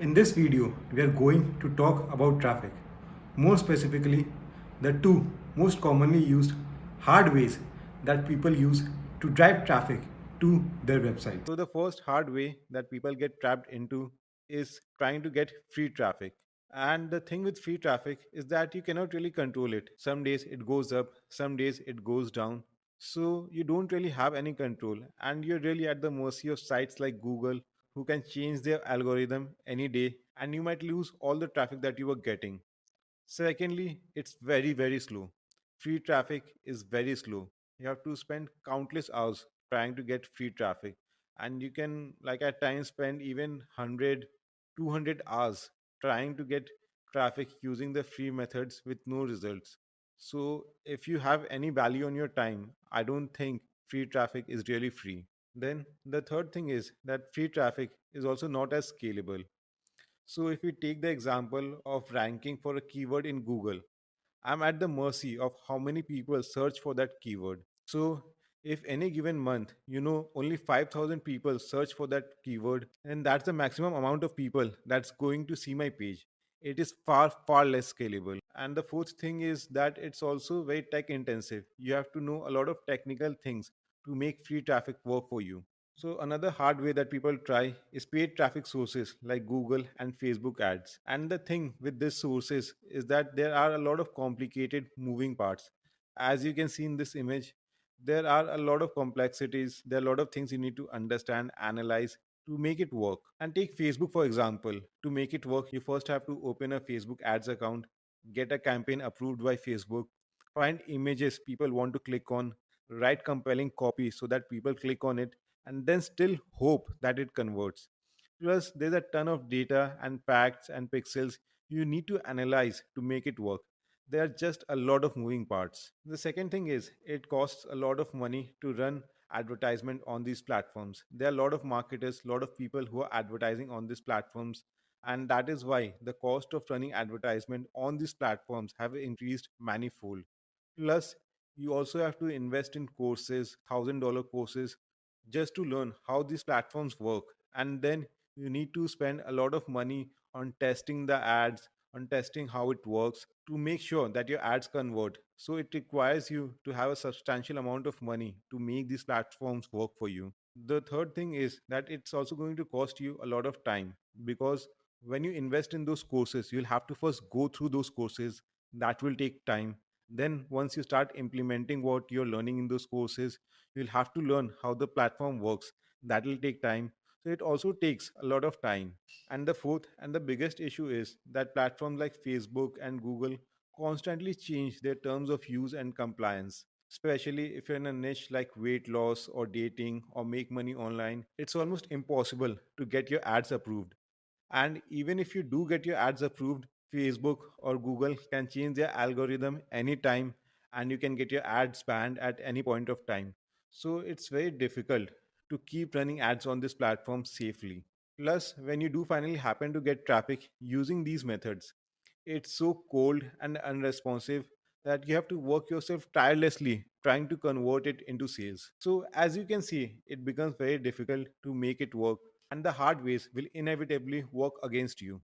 In this video, we are going to talk about traffic. More specifically, the two most commonly used hard ways that people use to drive traffic to their website. So, the first hard way that people get trapped into is trying to get free traffic. And the thing with free traffic is that you cannot really control it. Some days it goes up, some days it goes down. So you don't really have any control, and you're really at the mercy of sites like Google who can change their algorithm any day, and you might lose all the traffic that you were getting. Secondly, it's very slow. Free traffic is very slow. You have to spend countless hours trying to get free traffic, and you can, like, at times spend even 100, 200 hours trying to get traffic using the free methods with no results. So, if you have any value on your time, I don't think free traffic is really free. Then, the third thing is that free traffic is also not as scalable. So, if we take the example of ranking for a keyword in Google, I'm at the mercy of how many people search for that keyword. So, if any given month, only 5,000 people search for that keyword, and that's the maximum amount of people that's going to see my page. It is far less scalable. And the fourth thing is that it's also very tech intensive. You have to know a lot of technical things to make free traffic work for you. So, another hard way that people try is paid traffic sources like Google and Facebook ads. And the thing with these sources is that there are a lot of complicated moving parts. As you can see in this image, there are a lot of complexities, there are a lot of things you need to understand, analyze to make it work. And take Facebook for example. To make it work, you first have to open a Facebook ads account, get a campaign approved by Facebook, find images people want to click on, write compelling copy so that people click on it, and then still hope that it converts. Plus, there's a ton of data and facts and pixels you need to analyze to make it work. There are just a lot of moving parts. The second thing is it costs a lot of money to run advertisement on these platforms. There are a lot of marketers, a lot of people who are advertising on these platforms, and that is why the cost of running advertisement on these platforms have increased manifold. Plus, you also have to invest in courses, $1,000 courses, just to learn how these platforms work. And then you need to spend a lot of money on testing the ads, on testing how it works to make sure that your ads convert. So it requires you to have a substantial amount of money to make these platforms work for you. The third thing is that it's also going to cost you a lot of time, because when you invest in those courses, you'll have to first go through those courses. That will take time. Then, once you start implementing what you're learning in those courses, you'll have to learn how the platform works. That will take time. So, it also takes a lot of time. And the fourth and the biggest issue is that platforms like Facebook and Google constantly change their terms of use and compliance. Especially if you're in a niche like weight loss or dating or make money online, it's almost impossible to get your ads approved. And even if you do get your ads approved, Facebook or Google can change their algorithm anytime, and you can get your ads banned at any point of time. So it's very difficult to keep running ads on this platform safely. Plus, when you do finally happen to get traffic using these methods, it's so cold and unresponsive that you have to work yourself tirelessly trying to convert it into sales. So, as you can see, it becomes very difficult to make it work, and the hard ways will inevitably work against you.